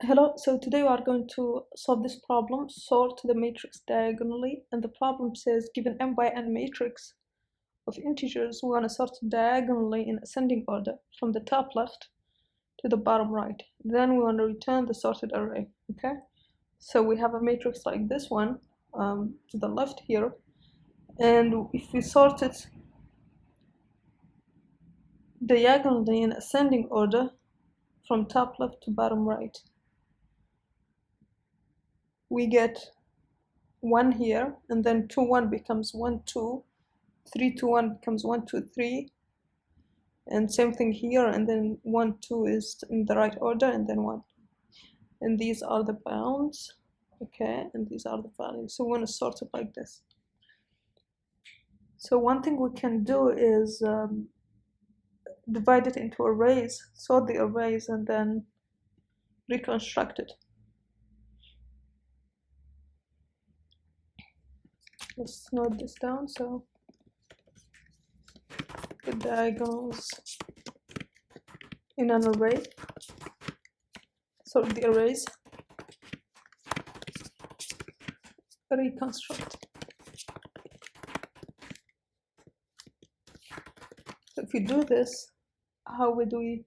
Hello, so today we are going to solve this problem, sort the matrix diagonally, and the problem says given m by n matrix of integers, we want to sort diagonally in ascending order from the top left to the bottom right. Then we want to return the sorted array, okay? So we have a matrix like this one to the left here, and if we sort it diagonally in ascending order from top left to bottom right, we get 1 here, and then 2 1 becomes 1 2, 3 2 1 becomes 1 2 3, and same thing here, and then 1 2 is in the right order, and then 1, and these are the bounds, okay, and these are the values. So we want to sort it like this. So one thing we can do is divide it into arrays, sort the arrays, and then reconstruct it. Let's note this down. So the diagonals in an array, sort the arrays, reconstruct. So if you do this, how would we?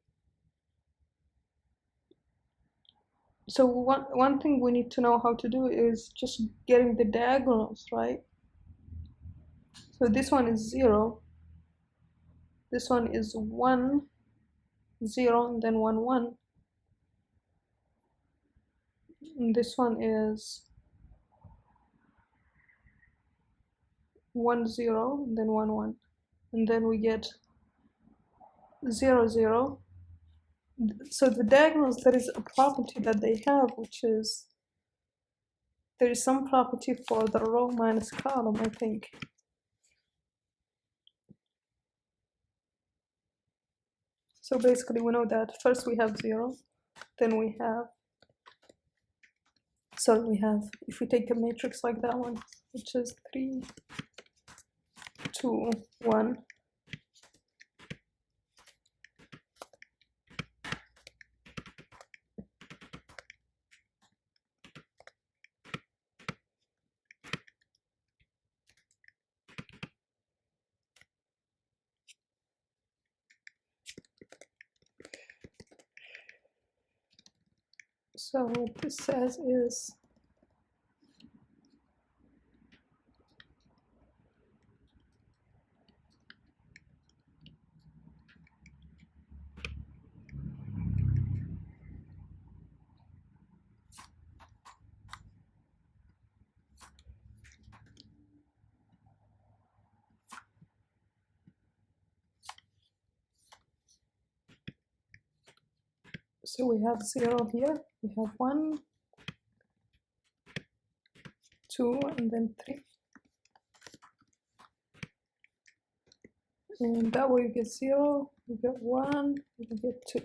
So one thing we need to know how to do is just getting the diagonals, right? So this one is 0, this one is 1 0, and then 1 1, and this one is 1 0, and then 1 1, and then we get 0 0. So the diagonals, there is a property that they have, which is there is some property for the row minus column, I think. So basically we know that first we have 0, then we have, if we take a matrix like that one, which is 3 2 1, so what this says is so we have 0 here, we have 1 2, and then 3, and that way you get 0, you get 1, you get 2.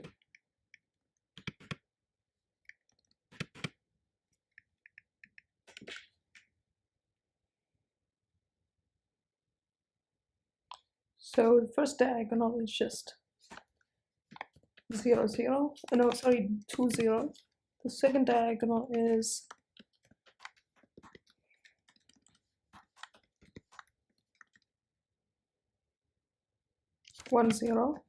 So the first diagonal is just 0 0, no, sorry, 2 0. The second diagonal is 1 0,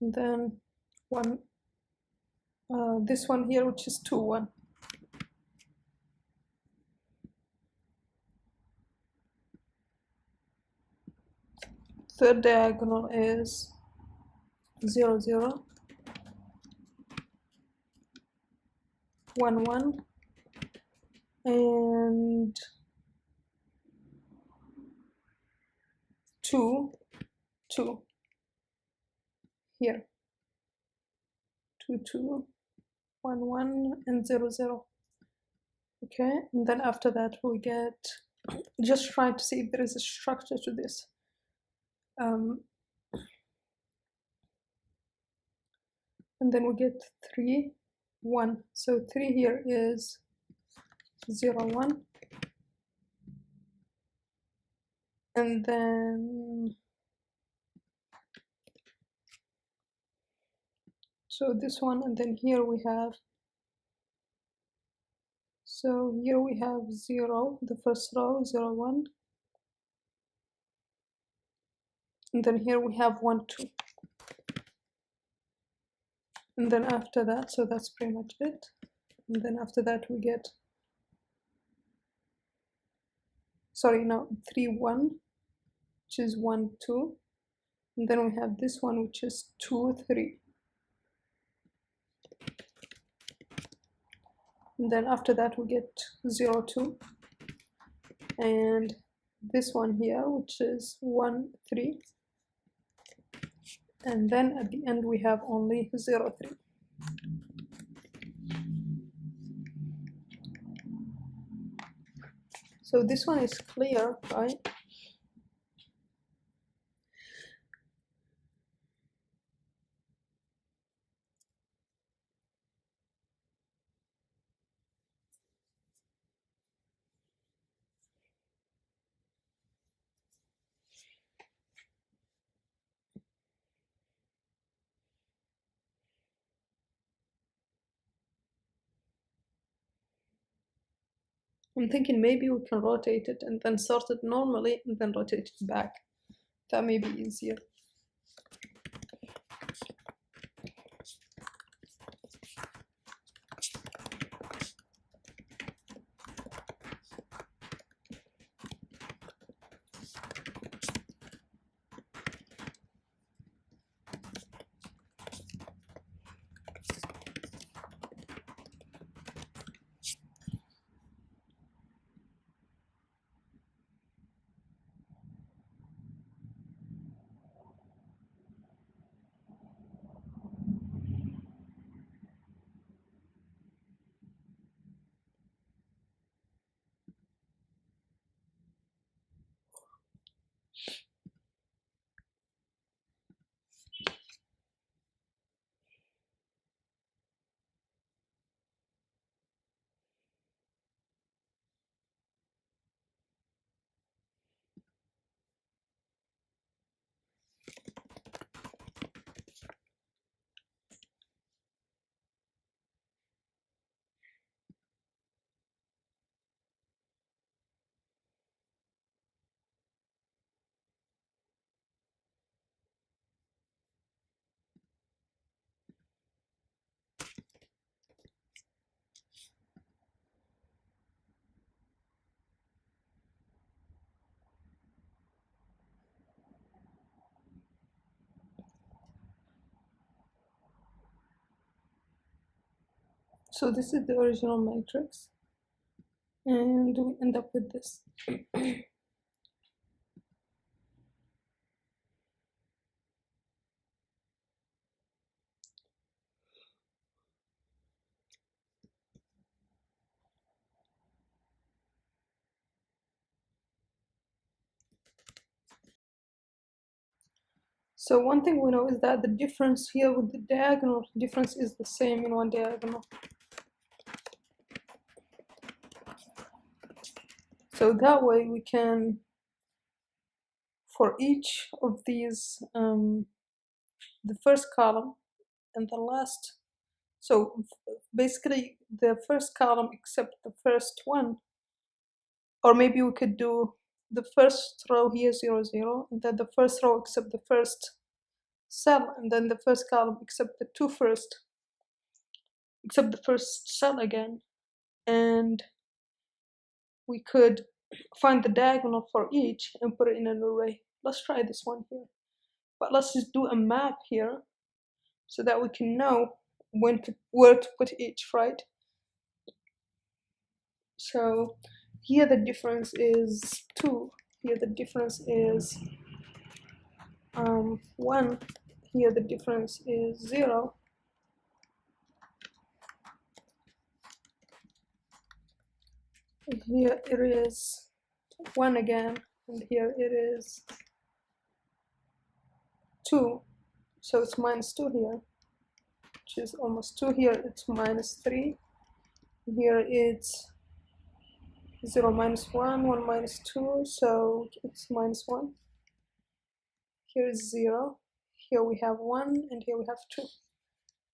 and then 1, this one here, which is 2 1. Third diagonal is 0 0, 1 1, and 2 2 here, 2 2, 1 1, and 0 0. Okay, and then after that we get, just try to see if there is a structure to this. And then we get 3 1. So 3 here is 0 1, and then so this one, and then here we have So here we have 0, the first row, 0, 1. And then here we have 1, 2. And then after that, so that's pretty much it. And then after that we get, sorry, no, 3, 1, which is 1, 2. And then we have this one, which is 2, 3. And then after that we get 0, 2. And this one here, which is 1, 3. And then at the end we have only 0, 3. So this one is clear, right? I'm thinking maybe we can rotate it and then sort it normally and then rotate it back. That may be easier. So this is the original matrix, and we end up with this. So one thing we know is that the difference here with the diagonal difference is the same in one diagonal. So that way we can, for each of these, the first column and the last, so basically the first column except the first one, or maybe we could do the first row here 0, 0, and then the first row except the first cell, and then the first column except the except the first cell again, and we could find the diagonal for each and put it in an array. Let's try this one here, but let's just do a map here so that we can know where to put each, right? So here the difference is 2, here the difference is 1, here the difference is 0, here it is 1 again, and here it is 2, so it's -2 here, which is almost 2. Here it's -3, here it's 0, -1, 1, -2, so it's -1. Here is 0, here we have 1, and here we have 2.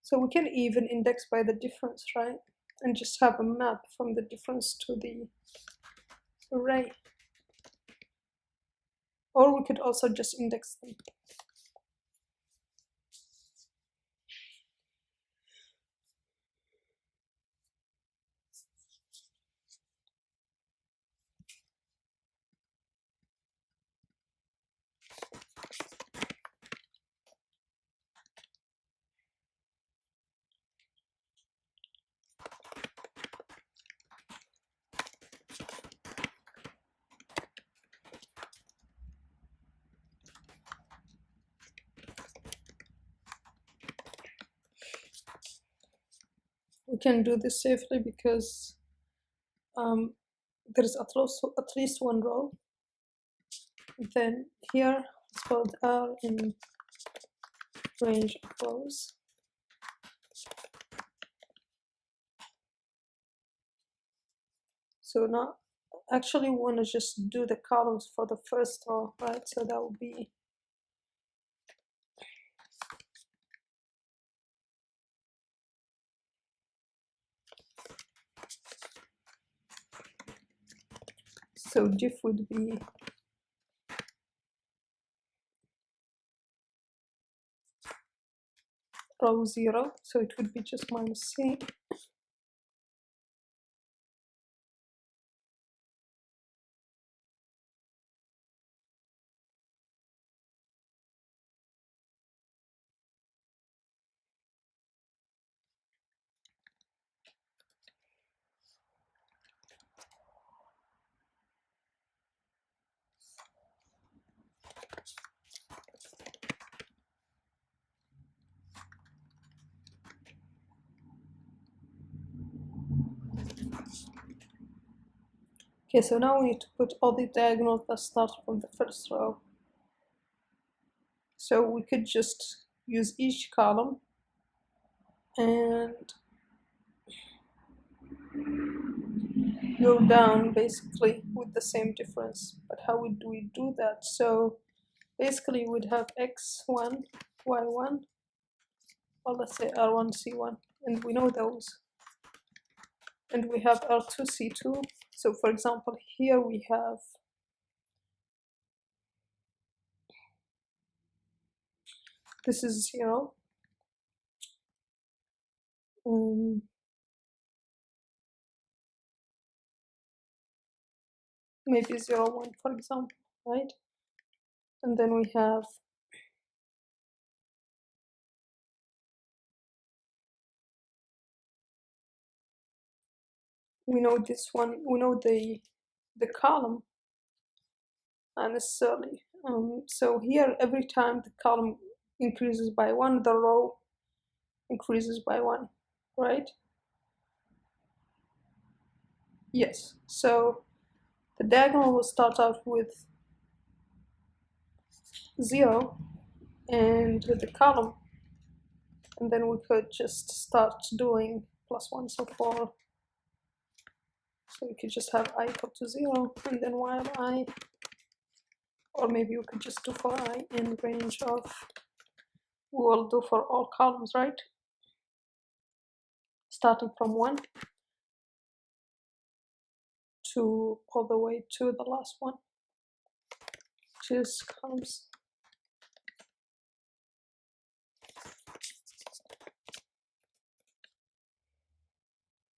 So we can even index by the difference, right? and just have a map from the difference to the array. Or we could also just index them. We can do this safely because there is at least one row. Then here it's called R in range of rows. So now actually we want to just do the columns for the first row, right? So that would be so diff would be row 0, so it would be just minus C. Okay, so now we need to put all the diagonals that start from the first row. So we could just use each column and go down basically with the same difference. But how would we do that? So basically we'd have x1, y1, or let's say r1, c1, and we know those. And we have r2, c2. So for example, here we have this is 0. Maybe 0, 1, for example, right? And then we have we know this one, we know the column necessarily. So here, every time the column increases by 1, the row increases by 1, right? Yes. So the diagonal will start out with 0 and with the column, and then we could just start doing +1, so 4. So we could just have I equal to 0, and then while I, or maybe we could just do for I in range of, we will do for all columns, right? Starting from 1 to all the way to the last one, which is columns.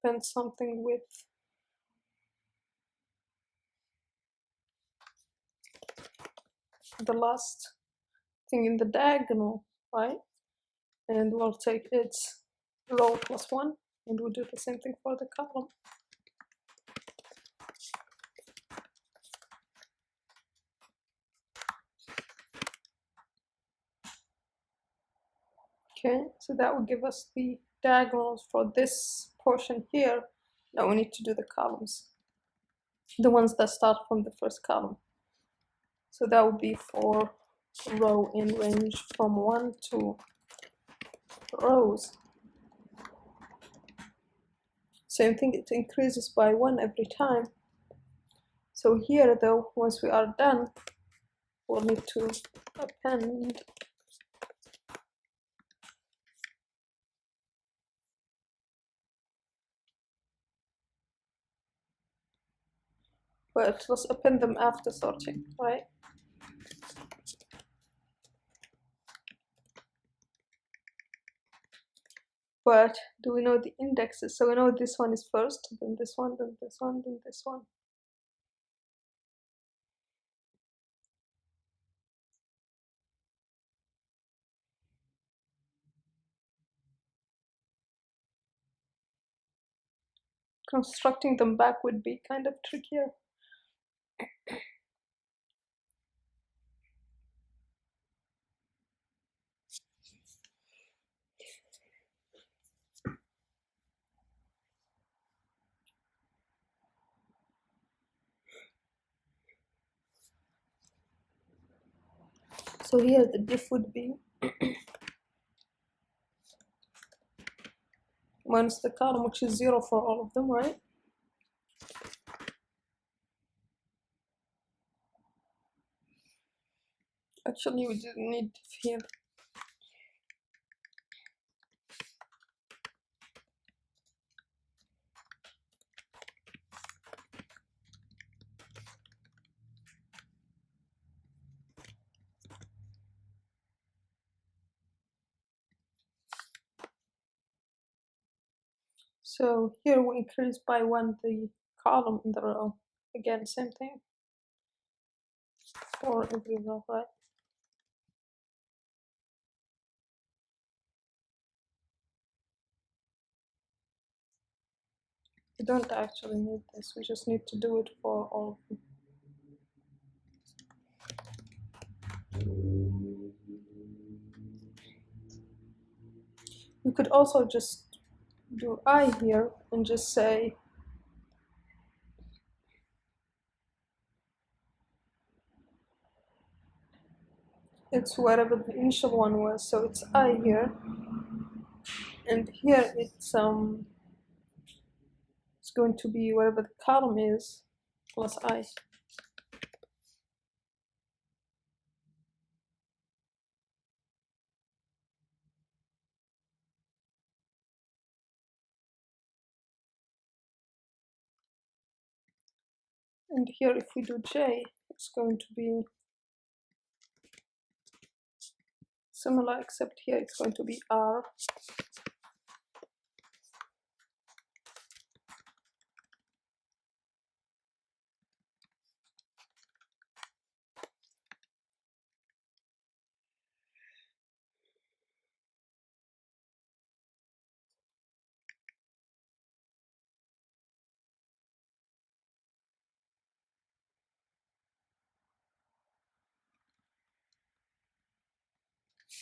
Then something with the last thing in the diagonal, right? And we'll take its row +1, and we'll do the same thing for the column. Okay, so that will give us the diagonals for this portion here. Now we need to do the columns, the ones that start from the first column. So that would be for row in range from 1 to rows. Same thing, it increases by 1 every time. So here though, once we are done, we'll need to append but let's append them after sorting, right? But do we know the indexes? So we know this one is first, then this one, then this one, then this one. Constructing them back would be kind of trickier. So here the diff would be minus the column, which is 0 for all of them, right? Actually, we didn't need diff here. So here we increase by 1 the column in the row. Again, same thing for every row, right? We don't actually need this, we just need to do it for all of them. You could also just do I here and just say it's whatever the initial one was, so it's I here, and here it's going to be whatever the column is plus I. And here if we do J, it's going to be similar, except here it's going to be R.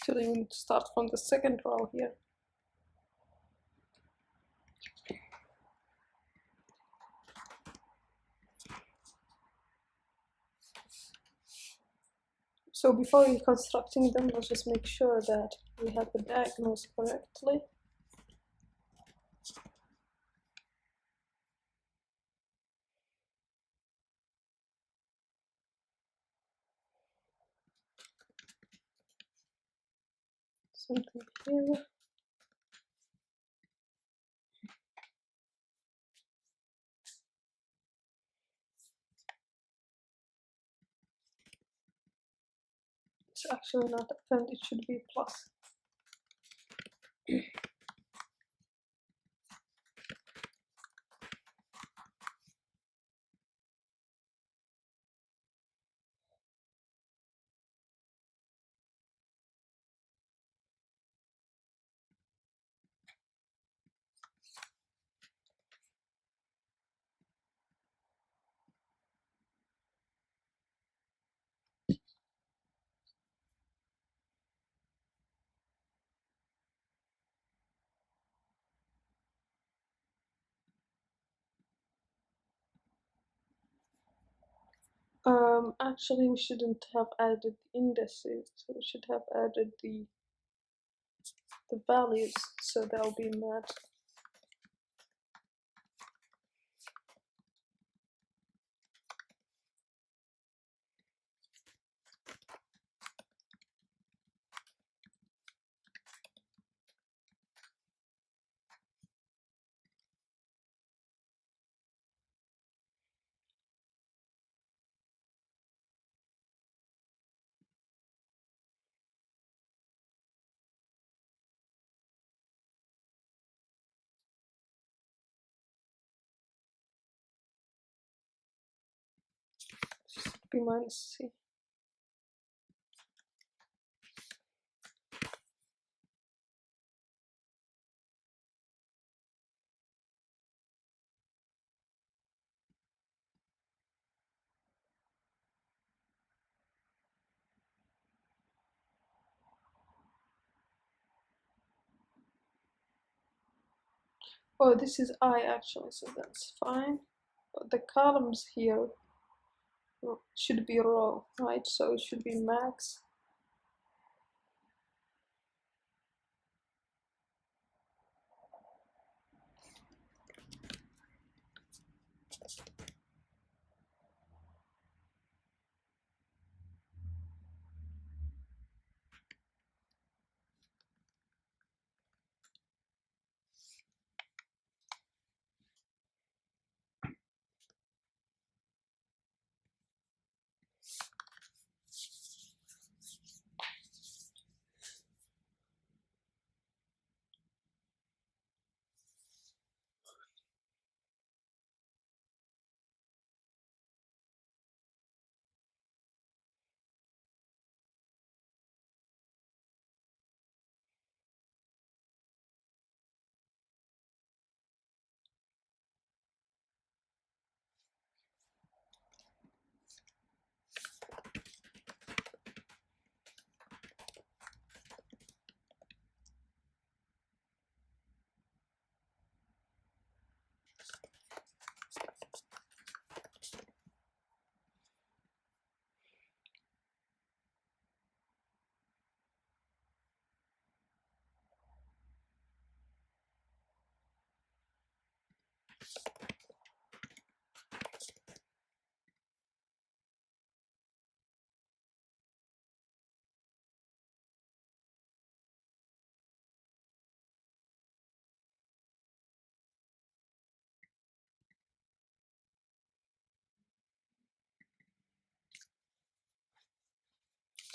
So you need to start from the second row here. So before reconstructing them, let's just make sure that we have the diagonals correctly. Something here. It's actually not append, it should be plus. Actually, we shouldn't have added the indices, so we should have added the values, so they'll be matched. B minus C. Oh, this is I actually, so that's fine. But the columns here should be row, right? So it should be max.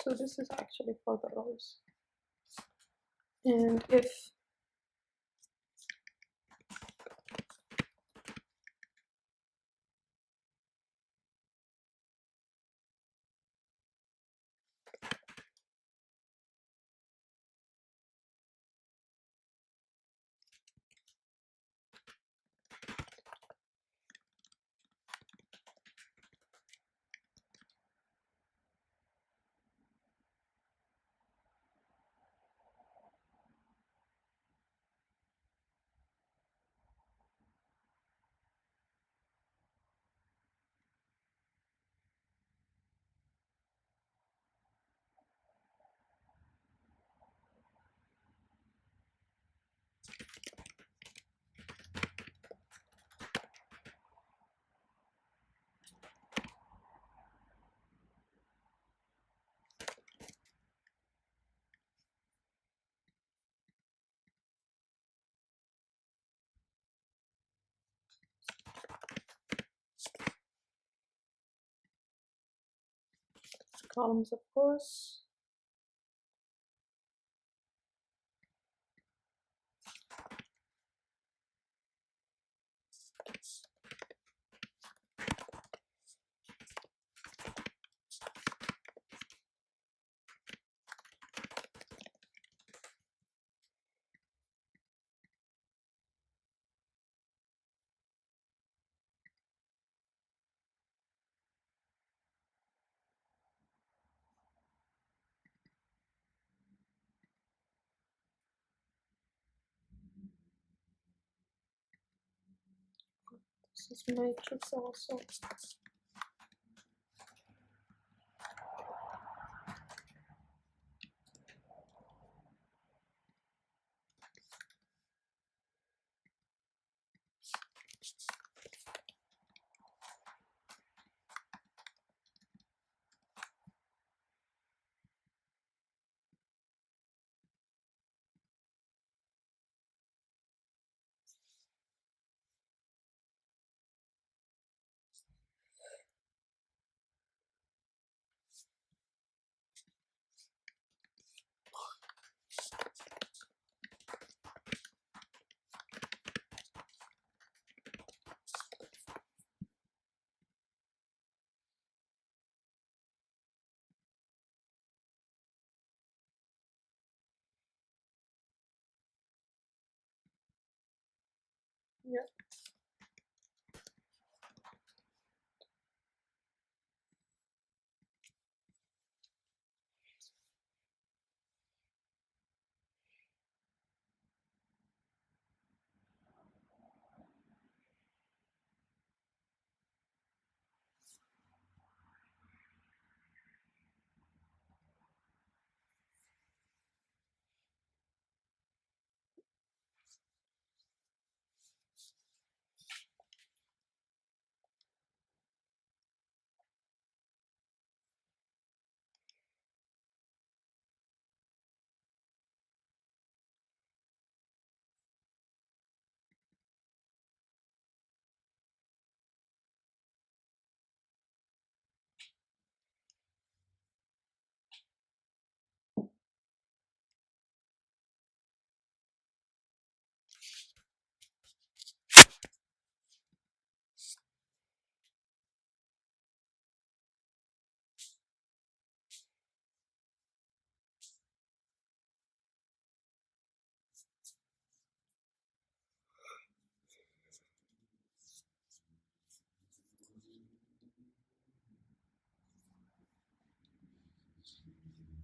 So this is actually for the rows. And if columns, of course. This is matrix also.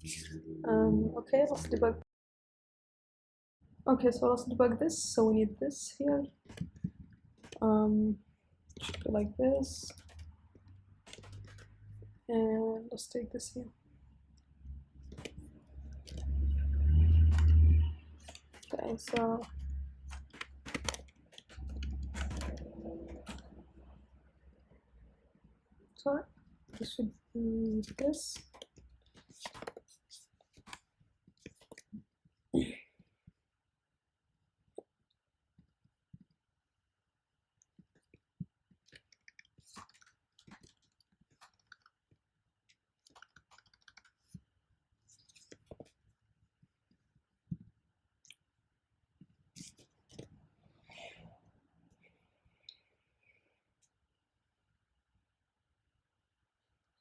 Okay, let's debug. Okay, so let's debug this. So we need this here. Should be like this. And let's take this here. Okay, so sorry, this should be this.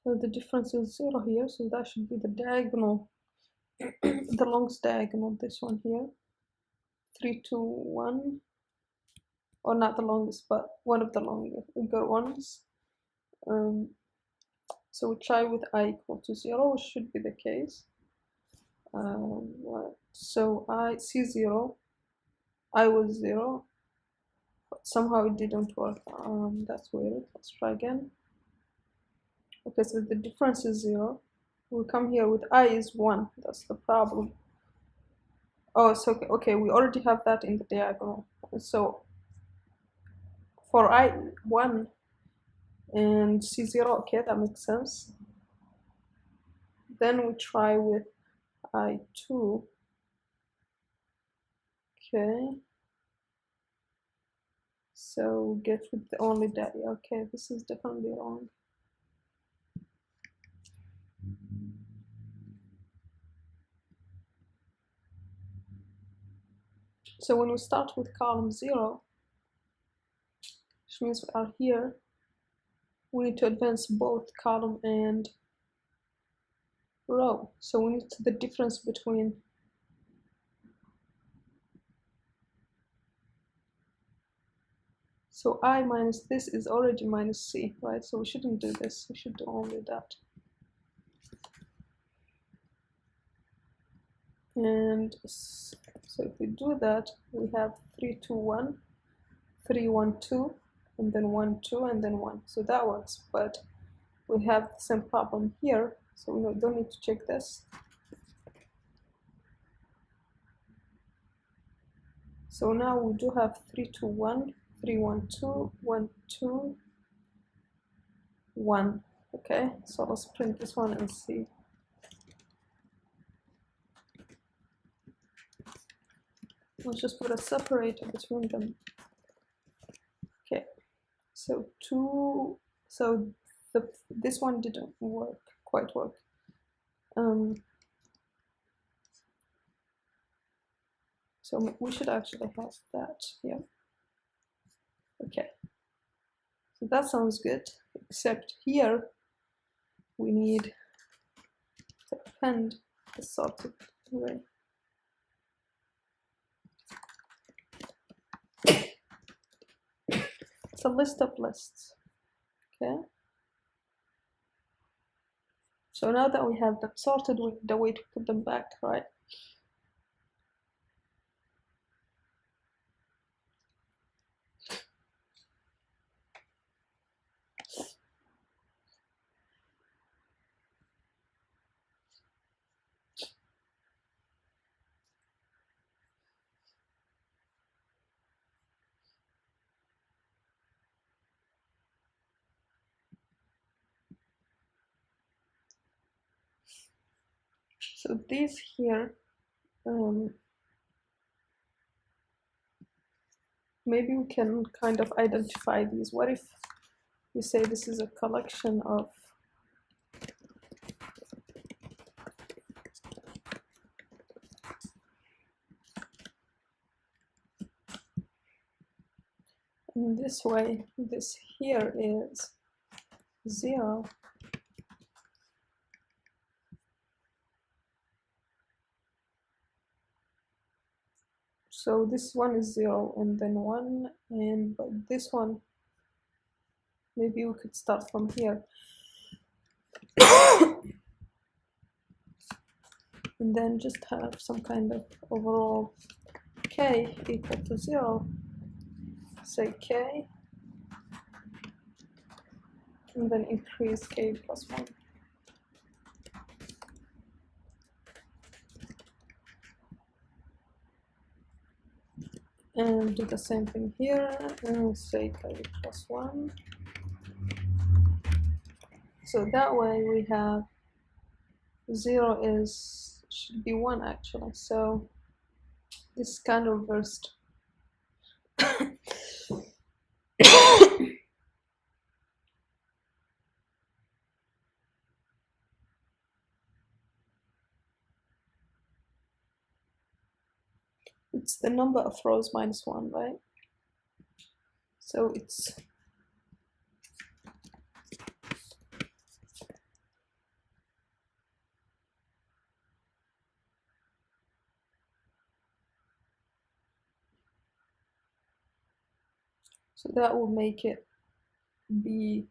So the difference is 0 here, so that should be the diagonal, the longest diagonal, this one here. 3, 2, 1, or not the longest, but one of the longer ones. So we try with I equal to 0, which should be the case. So I see 0, I was 0, but somehow it didn't work. That's weird. Let's try again. Okay, so the difference is 0. We'll come here with I is 1. That's the problem. Oh, so okay, we already have that in the diagonal. So for I 1 and C0, okay, that makes sense. Then we try with I2. Okay. So get with the only that. Okay, this is definitely wrong. So when we start with column 0, which means we are here, we need to advance both column and row. So we need the difference between so I minus this is already minus C, right? So we shouldn't do this, we should do only that. And so if we do that, we have 3, 2, 1, 3, 1, 2, and then 1, 2, and then 1. So that works, but we have the same problem here, so we don't need to check this. So now we do have 3, 2, 1, 3, 1, 2, 1, 2, 1. Okay, so let's print this one and see. Let's just put a separator between them. Okay, so this one didn't quite work. So we should actually have that here. Okay, so that sounds good, except here we need to append the sorted array. It's a list of lists. Okay. So now that we have them sorted, we need a way to put them back, right? So these here, maybe we can kind of identify these. What if we say this is a collection of in this way, this here is 0. So this one is 0 and then 1, and but this one, maybe we could start from here. and then just have some kind of overall k equal to 0. Say k, and then increase k plus 1. And do the same thing here, and say k plus 1. So that way we have 0 should be 1 actually, so this is kind of reversed. It's the number of rows minus 1, right? So it's so that will make it be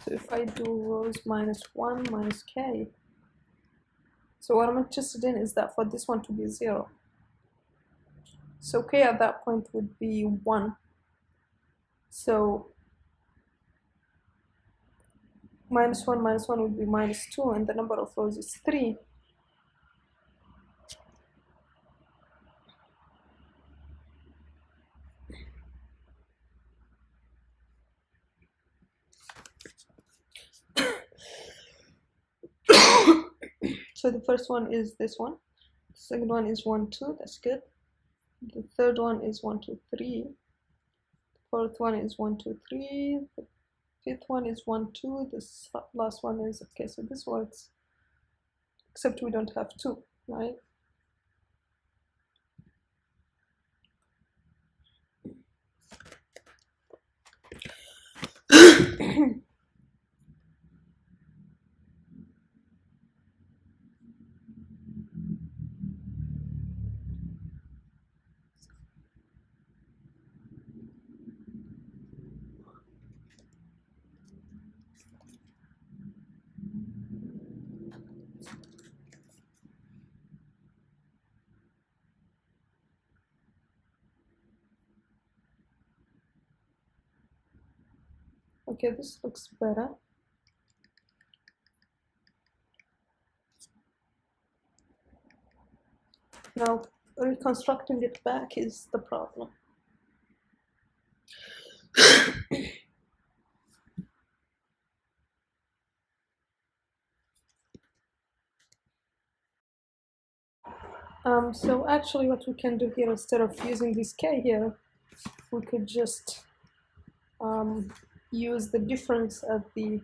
so if I do rows minus 1 minus k, so what I'm interested in is that for this one to be 0. So k at that point would be 1. So minus 1 would be minus 2, and the number of rows is 3. So the first one is this one. The second one is 1, 2. That's good. The third one is 1, 2, 3. The fourth one is 1, 2, 3. The fifth one is 1, 2. This last one is okay. So this works, except we don't have 2, right? Okay, this looks better. Now, reconstructing it back is the problem. So actually what we can do here, instead of using this k here, we could just use the difference at the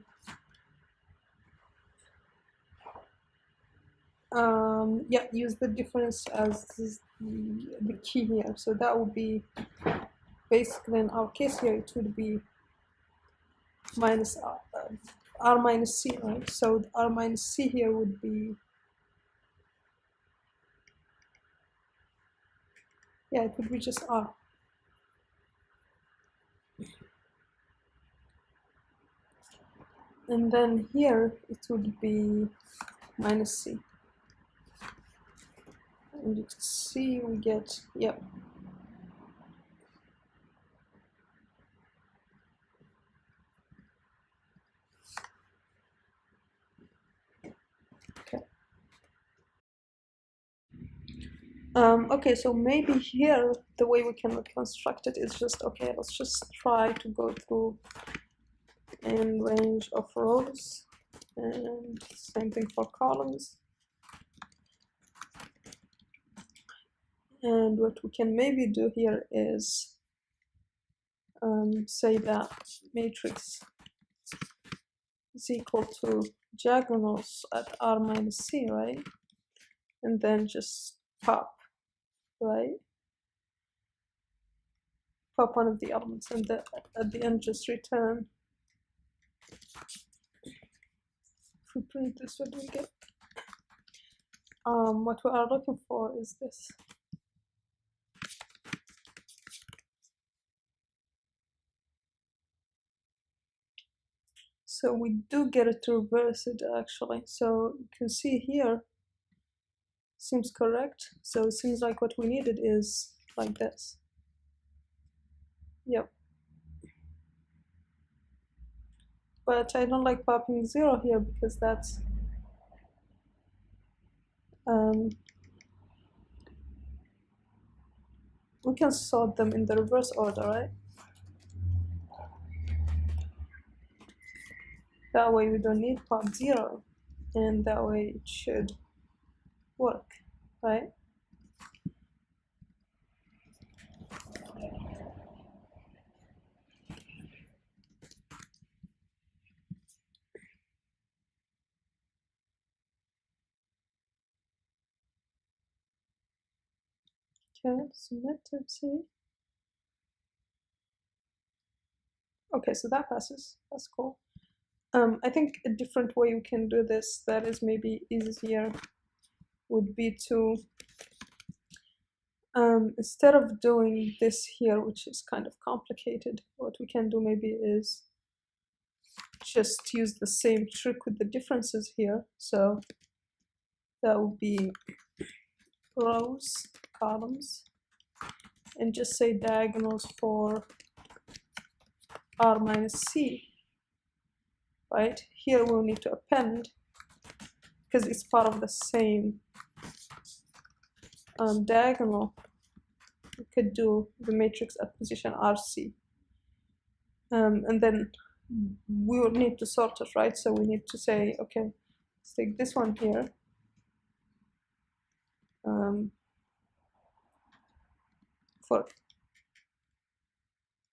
use the difference as the key here. So that would be basically, in our case here, it would be minus r minus c, right? So r minus c here would be, yeah, it would be just r. And then here it would be minus c. And you can see we get, yep. Okay. Okay, so maybe here the way we can reconstruct it is just, okay, let's just try to go through in range of rows, and same thing for columns. And what we can maybe do here is say that matrix is equal to diagonals at r minus c, right? And then just pop, right? Pop one of the elements, and at the end just return. If we print this, what do we get? What we are looking for is this. So we do get it to reverse it actually. So you can see here, seems correct. So it seems like what we needed is like this. Yep. But I don't like popping 0 here because that's we can sort them in the reverse order, right? That way we don't need pop 0, and that way it should work, right? Okay, submit, let's see. Okay, so that passes, that's cool. I think a different way we can do this that is maybe easier would be to, instead of doing this here, which is kind of complicated, what we can do maybe is just use the same trick with the differences here. So that would be rows, columns, and just say diagonals for r minus c, right? Here we'll need to append because it's part of the same diagonal. We could do the matrix at position RC. And then we would need to sort it, right? So we need to say, okay, let's take this one here.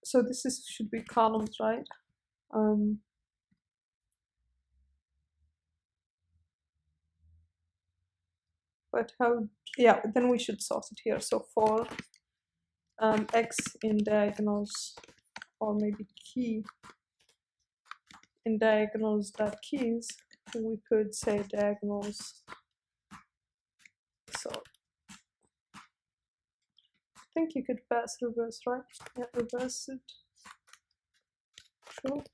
So this is should be columns, right? But how, yeah, then we should sort it here. So for x in diagonals, or maybe key in diagonals dot keys, we could say diagonals. So I think you could pass reverse, right? Yeah, reverse it. True.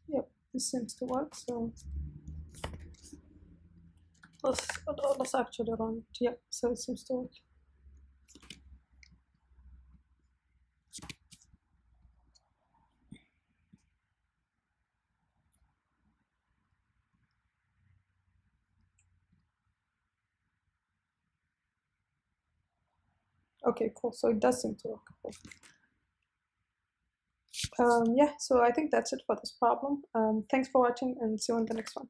Yep, this seems to work. So let's actually run it. Yeah, so it seems to work. Okay, cool. So it does seem to work. Yeah, so I think that's it for this problem. Thanks for watching, and see you on the next one.